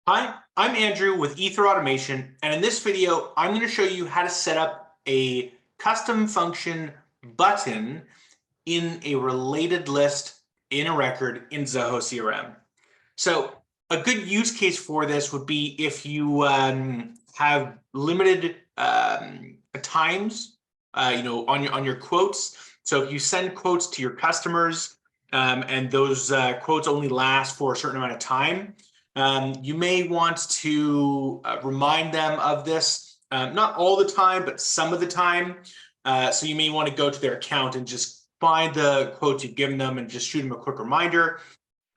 Hi, I'm Andrew with Ether Automation, and in this video, I'm going to show you how to set up a custom function button in a related list in a record in Zoho CRM. So a good use case for this would be if you have limited times, on your quotes. So if you send quotes to your customers and those quotes only last for a certain amount of time, you may want to remind them of this, not all the time, but some of the time. So you may want to go to their account and just find the quotes you've given them and just shoot them a quick reminder.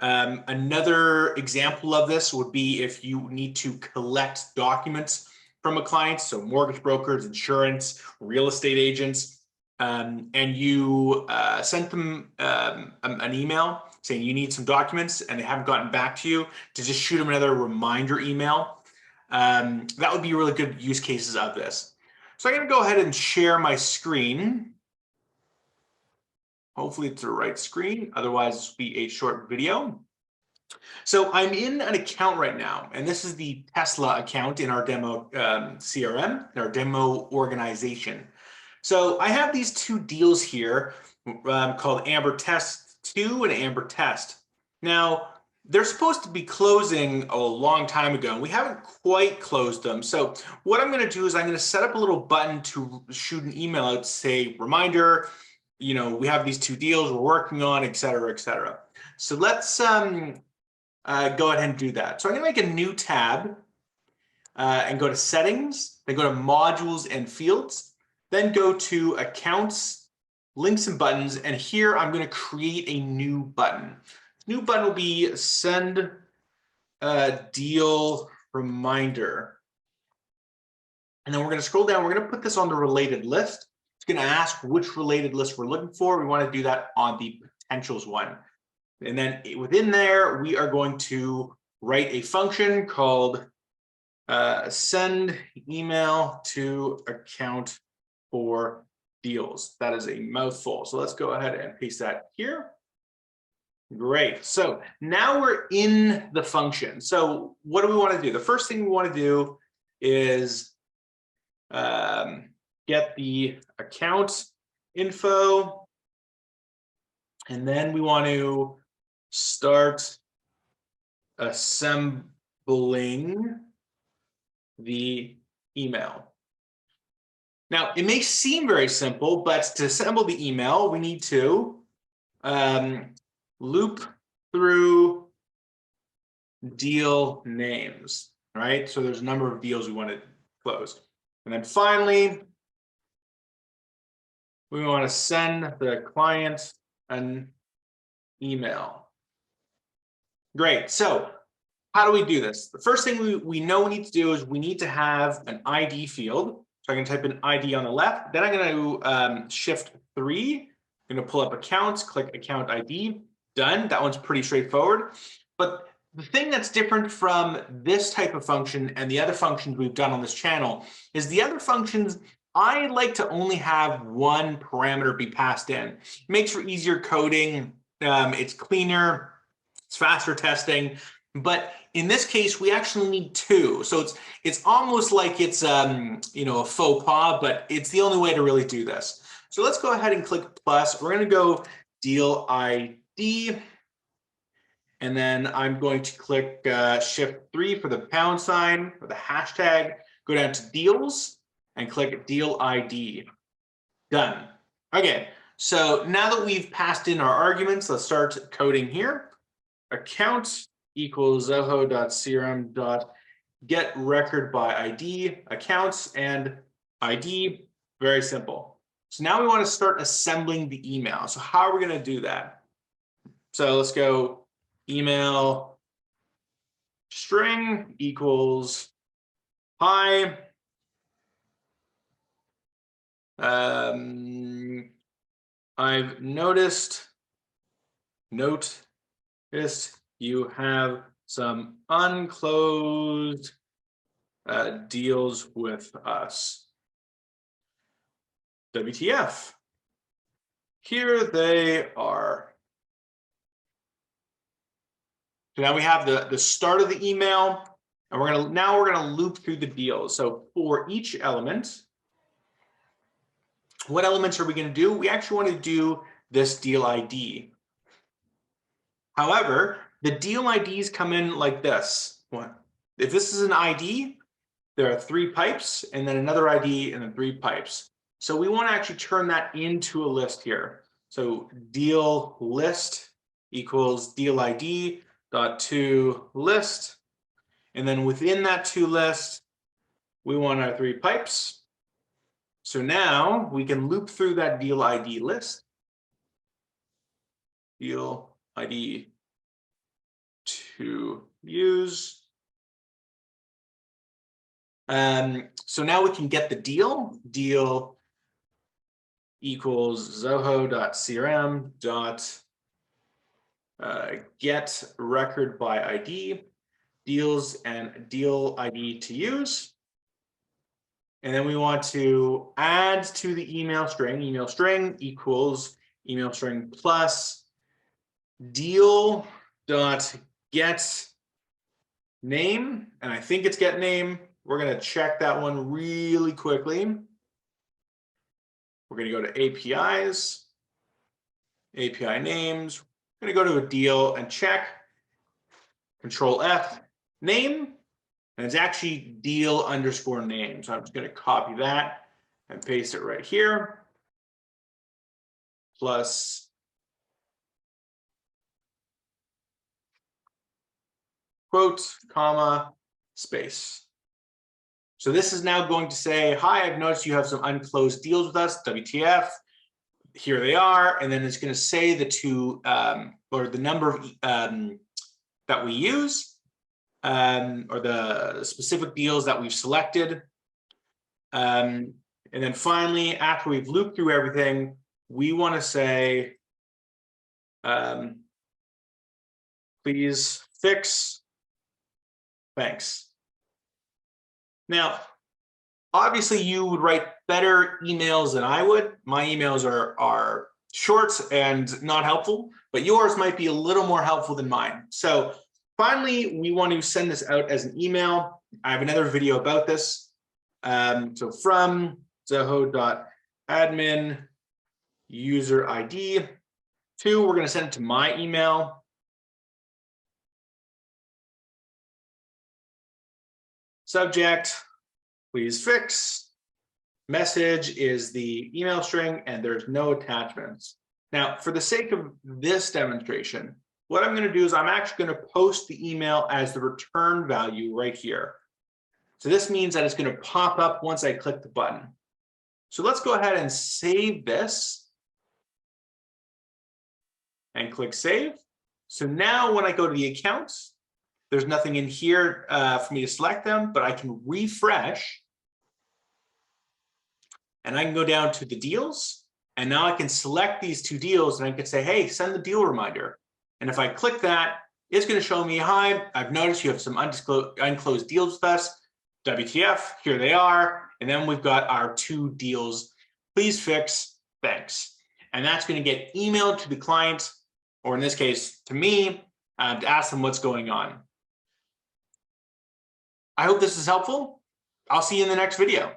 Another example of this would be if you need to collect documents from a client, so mortgage brokers, insurance, real estate agents, and you sent them an email saying you need some documents and they haven't gotten back to you, to just shoot them another reminder email. That would be really good use cases of this. So I'm going to go ahead and share my screen. Hopefully it's the right screen, otherwise this will be a short video. So I'm in an account right now, and this is the Tesla account in our demo CRM, in our demo organization. So I have these two deals here called Amber Test 2 and Amber Test. Now, they're supposed to be closing a long time ago, and we haven't quite closed them. So what I'm going to do is I'm going to set up a little button to shoot an email out to say, reminder, we have these two deals we're working on, et cetera, et cetera. So let's go ahead and do that. So I'm going to make a new tab and go to settings, then go to modules and fields, then go to accounts, links and buttons. And here I'm going to create a new button. The new button will be send deal reminder. And then we're going to scroll down. We're going to put this on the related list. It's going to ask which related list we're looking for. We want to do that on the potentials one. And then within there, we are going to write a function called send email to account for deals. That is a mouthful. So let's go ahead and paste that here. Great. So now we're in the function. So what do we want to do? The first thing we want to do is get the account info. And then we want to start assembling the email. Now, it may seem very simple, but to assemble the email, we need to loop through deal names, right? So there's a number of deals we want to close. And then finally, we want to send the client an email. Great. So how do we do this? The first thing we know we need to do is we need to have an ID field. So I'm going to type in ID on the left. Then I'm going to shift 3. I'm going to pull up accounts, click account ID. Done. That one's pretty straightforward. But the thing that's different from this type of function and the other functions we've done on this channel is the other functions, I like to only have one parameter be passed in. It makes for easier coding. It's cleaner. It's faster testing. But in this case, we actually need 2. So it's almost like it's a faux pas, but it's the only way to really do this. So let's go ahead and click plus. We're going to go deal ID. And then I'm going to click shift 3 for the pound sign or the hashtag. Go down to deals and click deal ID. Done. Okay. So now that we've passed in our arguments, let's start coding here. Account equals zoho.crm.get record by ID, accounts, and ID. Very simple. So now we want to start assembling the email. So how are we going to do that? So let's go email string equals hi. I've noticed you have some unclosed deals with us. WTF. Here they are. So now we have the start of the email, And we're gonna loop through the deals. So for each element, what elements are we gonna do? We actually want to do this deal ID. However, the deal IDs come in like this. If this is an ID, there are 3 pipes and then another ID and then 3 pipes. So we want to actually turn that into a list here. So deal list equals deal ID dot to list. And then within that to list, we want our 3 pipes. So now we can loop through that deal ID list. Deal ID to use. So now we can get the deal equals Zoho.crm get record by ID, deals and deal ID to use. And then we want to add to the email string equals email string plus deal dot get name, and I think it's get name. We're going to check that one really quickly. We're going to go to APIs, API names. We're going to go to a deal and check. Control F, name, and it's actually deal underscore name. So I'm just going to copy that and paste it right here. Plus quote, comma, space. So this is now going to say, hi, I've noticed you have some unclosed deals with us, WTF, here they are. And then it's going to say the 2 or the number of that we use or the specific deals that we've selected. And then finally, after we've looped through everything, we want to say, please fix, thanks. Now, obviously you would write better emails than I would. My emails are short and not helpful, but yours might be a little more helpful than mine. So finally, we want to send this out as an email. I have another video about this. So from Zoho.admin user ID to, we're going to send it to my email. Subject, please fix. Message is the email string and there's no attachments. Now, for the sake of this demonstration, what I'm going to do is I'm actually going to post the email as the return value right here. So this means that it's going to pop up once I click the button. So let's go ahead and save this and click save. So now when I go to the accounts, there's nothing in here for me to select them, but I can refresh and I can go down to the deals. And now I can select these 2 deals and I can say, hey, send the deal reminder. And if I click that, it's going to show me, hi, I've noticed you have some unclosed deals with us. WTF, here they are. And then we've got our 2 deals. Please fix, thanks. And that's going to get emailed to the client, or in this case, to me, to ask them what's going on. I hope this is helpful. I'll see you in the next video.